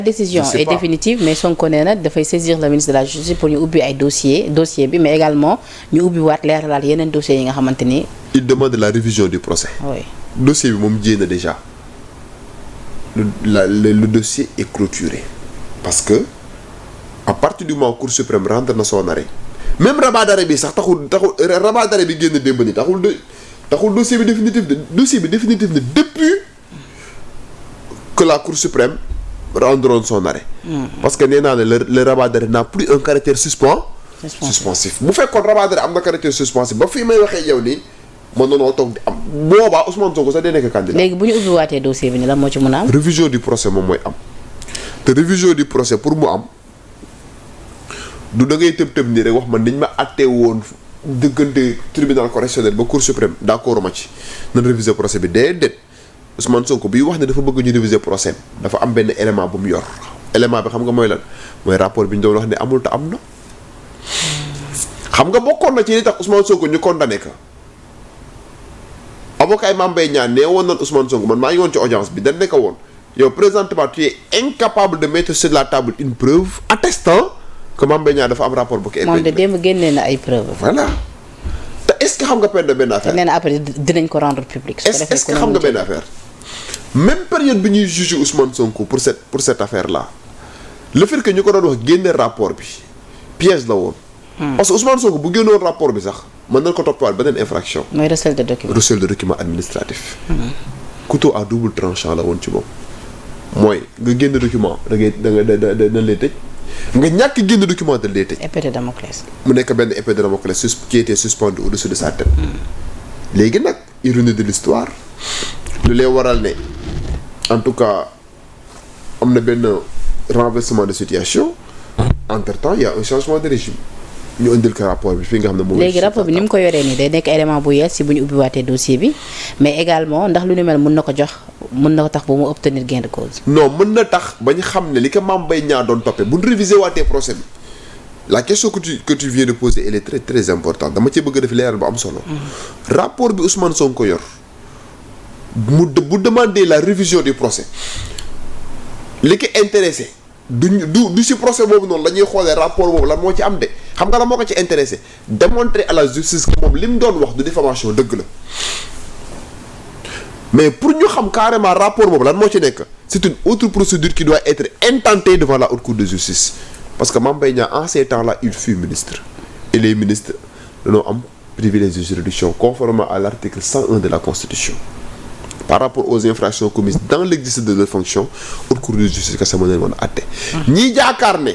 La décision est définitive mais Sonko nee na dafay saisir le ministre de la justice pour ñu ubbi ay dossier bi mais également ñu ubbi waat leeralaat yeneen dossiers yi nga xamante ni. il demande la révision du procès. oui dossier bi moom jéem na déjà le dossier est clôturé parce que à partir du moment Cour suprême rendre na son arrêt même rabat d'arrêt bi sax taxul rabat d'arrêt bi génn démb ni taxul dossier bi définitif na depuis que la Cour suprême rendront son arrêt. parce que nee naa ne le rabat d'arrêt n'a plus un caractère suspensif bu fekkoon rabat d'arrêt am na caractère suspensif ba fii may waxee yow nii mën nanoo toog di am boobaa Ousmane Sonko sax day nekk candidat. léegi bu ñu ubbiwaatee dossier bi ni lan moo ci mën a am. révision du procès moom mooy am te révision du procès pour mu am du da ngay tëb nii rek wax man dañ ma àttee woon diggante tribunal correctionnel ba Cour suprême d'accord ma ci nan réviser procès bi déedéet Ousmane Sonko bi wax ne dafa bëgg ñu réviser procès dafa am benn élément bu mu yor élément bi xam nga mooy lan mooy rapport bi ñu doon wax ne amul te am na. xam nga bokkoon na ci li tax Ousmane Sonko ñu condamné ko avocat Mame Mbaye Niang nee woon nañ Ousmane Sonko man maa ngi woon ci audience bi dañ ne ko woon yow présentement tu es incapable de mettre sur la table une preuve attestant que Mame Mbaye Niang dafa am rapport bu ko épinglé. moom de démb génnee na ay preuves. voilà te est-ce que xam nga benn affaire. te nee na après dinañ ko rendre public. est-ce que xam nga benn affaire même période bi ñuy juger Ousmane Sonko pour cette affaire là le fait que ñu ko doon wax génne rapport bi piège la woon. parce que Ousmane Sonko bu génnoon rapport bi sax mën nañ ko toppaat beneen infraction. mooy recel de document administratif. couteau à double tranchant la woon ci moom. mooy nga génn document dañ lay tëj nga ñàkk génn document dañ lay tëj. épée de Damoclès. mu nekk benn épée de Damoclès qui était suspendu au-dessus de sa tête. léegi nag ironie de l'histoire lu lay waral ne en tout cas am na benn renversement de situation entre-temps il y a un changement de régime. ñu indil ko rapport bi fi nga xam ne moom léegi rapport bi ni mu ko yoree nii day nekk élément bu yees si bu ñu ubbiwaatee dossier bi mais également ndax lu ni mel mën na ko tax ba mu obtenir gain de cause. non mën na tax ba ñu xam ne li ko Mame Mbaye Niang doon toppee bu ñu réviser waatee procès bi la question que tu viens de poser elle est très très importante dama ci bëgg a def leeral bu am solo. rapport bi Ousmane Sonko yor bu demander la révision du procès li ko intéressé. du ci procès boobu noonu la ñuy xoolee rapport boobu lan moo ci am de xam nga la moo ko ci intéressé démontrer à la justice que moom li mu doon wax du diffamation dëgg la mais pour ñu xam carrément rapport boobu lan moo ci nekk c'est une autre procédure qui doit être intentée devant la haute cour de justice parce que Mame Mbaye Niang en ces temps-là il fut ministre et les ministres dañoo am privilège de juridiction conformément à l'article 101 de la constitution par rapport aux infractions commises dans l'exercice de leur fonction haute cour de justice kese moo leen mën a àtte. ñiy jaakaar ne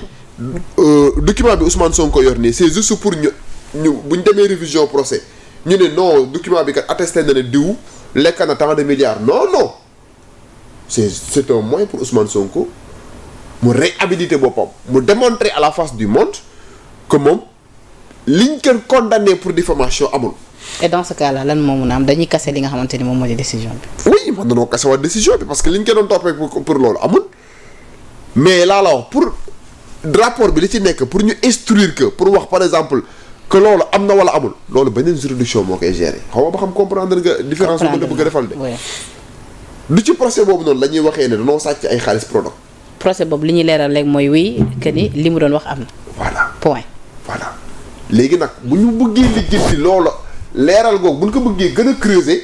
document bi Ousmane Sonko yor nii c'est juste pour ñu bu ñu demee révision procès ñu ne non document bi kat attesté na ne diw lekk na tant de milliards non c'est un moyen pour Ousmane Sonko mu réhabiliter boppam mu démontrer à la face du monde que moom liñ ko condamné pour diffamation amul. et dans ce cas là lan moo mun a am dañuy kase li nga xamante ni moom moo di décision bi. oui mën nañoo kase waat décision bi parce que liñ ko doon toppee pour loolu amul mais laa la wax pour rapport bi li ci nekk pour ñu instruire que pour wax par exemple que loolu am na wala amul loolu beneen juridiction moo koy gérer xaw ma ba xam comprendre nga différence bu nga bëgg a defal de. du ci procès boobu noonu la ñuy waxee ne dañoo sàcc ay xaalis Prodac. procès boobu li ñuy leeral léegi mooy oui que ni li mu doon wax am na. voilà point. voilà léegi nag bu ñu bëggee lijjanti loola. leeral googu bu ñu ko bëggee gën a creuser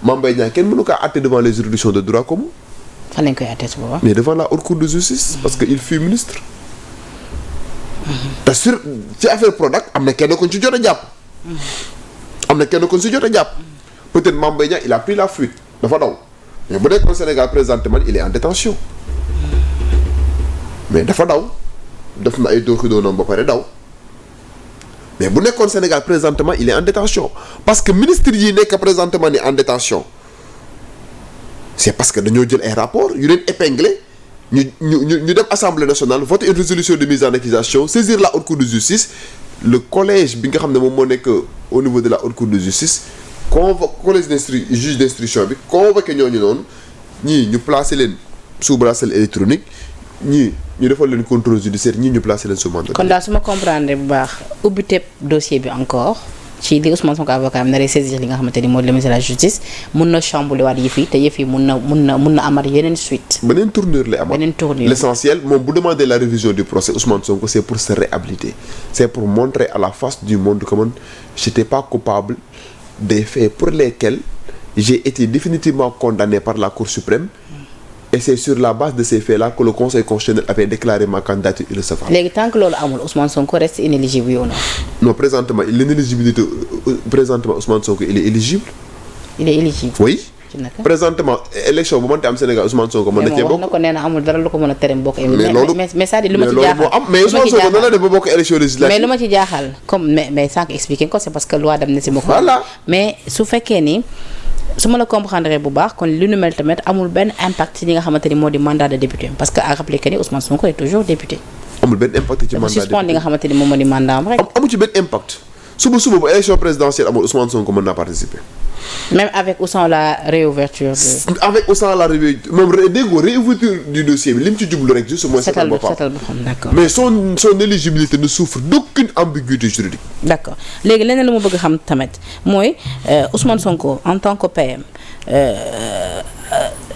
Mame Mbaye Niang kenn mënu kaa àtte devant les juridictions de droit commun. fan lañ koy àtte su boobaa. mais devant la haute cour de justice. parce que il fut ministre. te sur ci affaire Prodac am na kenn ko ci jot a jàpp. peut-être Mame Mbaye Niang il a pris la fuite dafa daw mais bu nekkoon Sénégal présentement il est en détention mais dafa daw def na ay dooxi doonoom ba pare daw. mais bu nekkoon Sénégal présentement il est en détention parce que ministre yi nekk présentement ni en détention c'est parce que dañoo jël ay rapports yu leen épinglé ñu dem assemblée nationale voter une résolution de mise en accusation saisir la haute cour de justice le collège bi nga xam ne moom moo nekk au niveau de la haute cour de justice collège juge d'instruction bi convoqué ñooñu noonu ñii ñu placer leen sous bracelet électronique ñii ñu defal leen contrôle judiciaire ñii ñu placer leen sous mandat. kon daal su ma comprendre bu baax ubbi tepp dossier bi encore ci li Ousmane Sonko avocat am naree saisir li nga xamante ni moo di le ministre de la justice mun na chambouler waat yëf yi te yëf yi mun na amat yeneen suite. beneen tournure lay amat l'essentiel moom bu demander la révision du procès Ousmane Sonko c'est pour se réhabiliter c'est pour montrer à la face du monde que man j'étais pas coupable des faits pour lesquels j'ai été définitivement condamné par la Cour suprême. Et c'est sur la base de ces faits-là que le Conseil constitutionnel avait déclaré ma candidature irrecevable. léegi tant que loolu amul Ousmane Sonko reste inéligible ou non. Non, présentement l'inéligibilité présentement Ousmane Sonko il est éligible. il est éligible. Oui. présentement élection bu mënti am Sénégal Ousmane Sonko mën na cee bokk. wax na ko nee na amul dara lu ko mën a tere bokk. mais loolu mais c'est-à-dire lu ma ci jaaxal mais Ousmane Sonko nan la def ba bokk élection législative. mais lu ma ci jaaxal comme mais sans expliquer ko c'est parce que loi d'amnistie ma ko. voilà mais su fekkee ni. su ma la comprendre bu baax kon li nu mel tamit amul benn impact ci li nga xamante ni moo di mandat de député parce que à rappeler que ni Ousmane Sonko est toujours député. amul benn impact ci mandat de député suspendre li nga xamante ni moom moo di mandat am rek. amu ci benn impact suba bu élection présidentielle amul Ousmane Sonko mën naa participer. même avec ou sans la réouverture. avec ou sans la réouverture moom réouverture du dossier bi li mu ci jublu rek juste mooy. setal boppam d'accord. mais son éligibilité ne souffre d'aucune ambiguïté juridique. d'accord léegi leneen lu ma bëgg xam tamit mooy Ousmane Sonko en tant que PM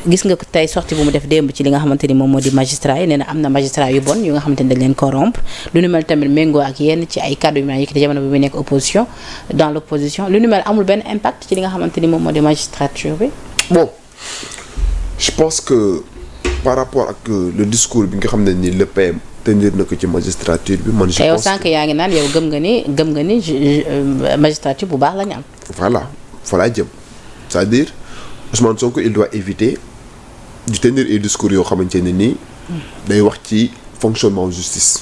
gis nga ko tey sortie bu mu def démb ci li nga xamante ni moom moo di magistrat yi nee na am na magistrat yu bon yu nga xamante ni dañ leen corrompre lu nu mel tamit méngoo ak yenn ci ay kàddu yu ma yëkkati jamono bi muy nekk opposition dans l'opposition lu nu mel amul benn impact ci li nga xamante ni moom moo di magistrature bi. bon je pense que par rapport ak le discours bi nga xam ne ni le PM tenir na ko ci magistrature bi man. je pense que te yow sànq yaa ngi naan yow gëm nga ni magistrature bu baax la ñu am. voilà fa laa jëm c'est-à-dire Ousmane Sonko il doit éviter di tenir ay discours yoo xamante ne nii day wax ci fonctionnement justice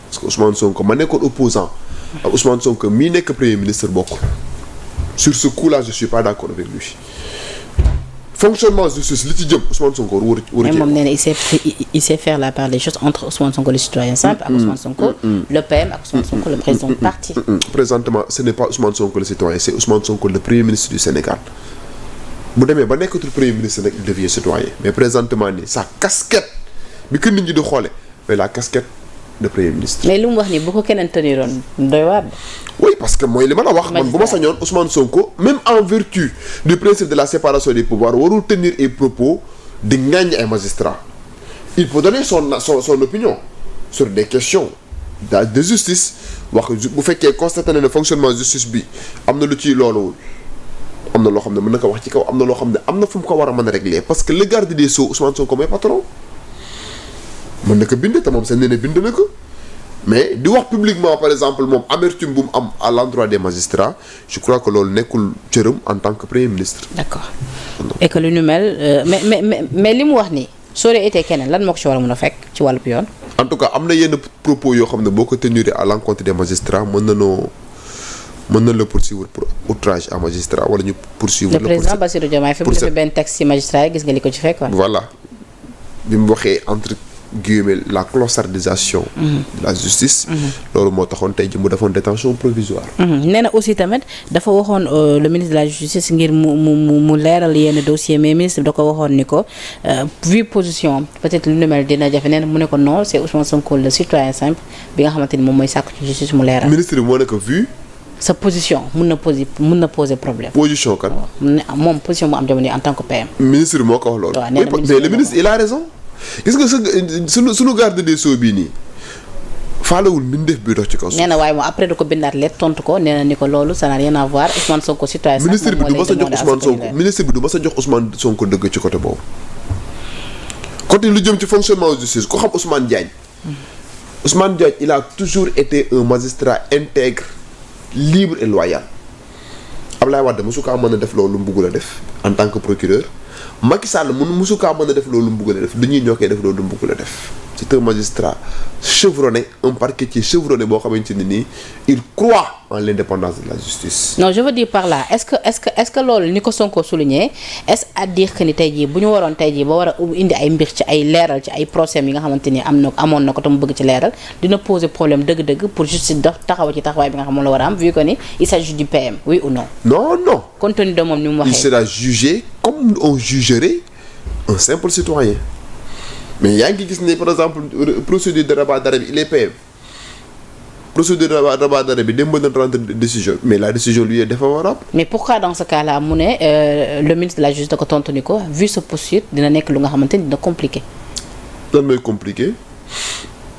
parce que Ousmane Sonko ma nekkoon opposant ak Ousmane Sonko mii nekk premier ministre bokkul sur ce coup-là je suis pas d'accord avec lui fonctionnement justice li ci jëm Ousmane Sonko waru mais moom nee na il sait faire la part des choses entre Ousmane Sonko le citoyen simple ak Ousmane Sonko le PM ak Ousmane Sonko le président du parti. Présentement ce n'est pas Ousmane Sonko le citoyen c'est Ousmane Sonko le premier ministre du Sénégal. bu demee ba nekkatul premier ministre nag il devient citoyen mais présentement nii sa casquette bi ko nit ñi di xoole mais la casquette de premier ministre. mais lu mu wax nii bu ko keneen teniroon doy waar. oui parce que mooy li ma la wax man bu ma sañoon Ousmane Sonko même en vertu du principe de la séparation des pouvoirs warul tenir ay propos di ŋàññi ay magistrats il peut donner son opinion sur des questions de justice wax bu fekkee constaté na ne fonctionnement justice bi am na lu ciy looluwul. am na loo xam ne mën na ko wax ci kaw am na loo xam ne am na fu mu ko war a mën a régler parce que le garde des Sceaux Ousmane Sonko mooy patron mën na ko bind te moom seen nee na bind na ko mais di wax publiquement par exemple moom amertume bu mu am à l'endroit des magistrats je crois que loolu nekkul cëram en tant que premier ministre. d'accord et que lu ñu mel mais li mu wax nii soo dee été keneen lan moo ko ci war a mën a fekk ci wàllub yoon. en tout cas am na yenn propos yoo xam ne boo ko tenir à l'encontre des magistrats mën na la poursuivre pour outrage à magistrat wala ñu poursuivre. le président Bassirou Diomaye fi mu defee benn texte ci magistrat yi gis nga li ko ci fekk. voilà bi mu waxee entre guillemets la clochardisation. de la justice. loolu moo taxoon tey ji mu defoon détention provisoire. nee na aussi tamit dafa waxoon le ministre de la justice ngir mu leeral yenn dossier mais ministre bi da ko waxoon ni ko vu position peut-être lu nu mel dina jafe nee na mu ne ko non c'est Ousmane Sonko le citoyen simple bi nga xamante ni moom mooy sàkku ci justice mu leeral. ministre bi moo ne ko vu. sa position mun na poser problème. position kan. moom position mu am jamono en tant que PM. ministre bi moo ko wax loolu. waaw mais le ministre il a raison. gis nga sunu garde des Sceaux bii nii faalewul mbindeef bi dox ci kaw. nee na waaye moom après da ko bindaat lettre tontu ko nee na ni ko loolu ça n'a rien à voir Ousmane Sonko citoyen. ministre bi du ma sa jox Ousmane Sonko ministre bi du ma sa jox Ousmane Sonko dëgg ci côté boobu. côté lu jëm ci fonctionnement justice ko xam Ousmane Diagne. Ousmane Diagne il a toujours été un magistrat intègre. libre et loyal Ablaye Wade mosu kaa mën a def loolu mu bëgg a def en tant que procureur Macky Sall mosu kaa mën a def loolu mu bëgg a def du ñuy ñoo koy def loolu mu bëgg a def c'est un magistrat chevronné un parquetier chevronné boo xamante ne nii il croit en l'indépendance de la justice. non je veux dire par là est-ce que loolu ni ko Sonko souligné est-ce à dire que ni tey jii bu ñu waroon tey jii ba war a indi ay mbir ci ay leeral ci ay procès yi nga xamante ni amoon na ko te mu bëgg ci leeral dina poser problème dëgg-dëgg pour justice taxaw ci taxawaay bi nga xam moom la war a am vu que ni il s'agit du PM oui ou non. non. compte tenu de moom ni mu waxee. il sera jugé comme on jugerait un simple citoyen. mais yaa ngi gis ne par exemple procédure de rabat d'arrêt bi il est PM procédure rabat d'arrêt bi démb na rendre décision mais la décision lui est défavorable. mais pourquoi dans ce cas là mu ne le ministre de la justice da ko tontu ni ko vu ce posture dina nekk lu nga xamante ni dina compliqué. lan mooy compliqué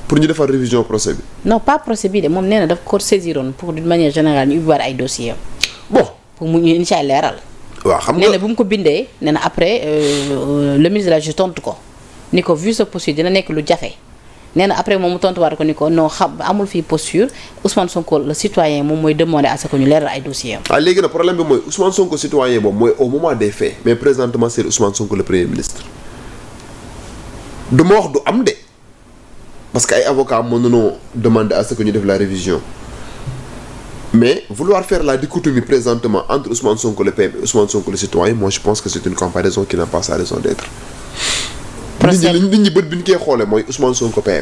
pour ñu defar révision procès bi. non pas procès bi de moom nee na daf ko saisiroon pour d'une manière générale ñu ubbiwaat ay dossiers bon pour mu ñu incha allah leeral. waaw xam nga nee na bu mu ko bindee nee na après le ministre de la justice tontu ko ni ko vu ce posture dina nekk lu jafe. nee na après moom mu tontuwaat ko ni ko non xam amul fii posture Ousmane Sonko le citoyen moom mooy demander à ce que ñu leeral ay dossiers am. léegi nag problème bi mooy Ousmane Sonko citoyen boobu mooy au moment des faits mais présentement c'est Ousmane Sonko le premier ministre du ma wax du am de parce que ay avocats mën nañoo demander à ce que ñu def la révision mais vouloir faire la dichotomie présentement entre Ousmane Sonko le PM et Ousmane Sonko le citoyen moi je pense que c'est une comparaison qui n'a pas sa raison d'être. nit ñi bët bi ñu koy xoolee mooy Ousmane Sonko PM.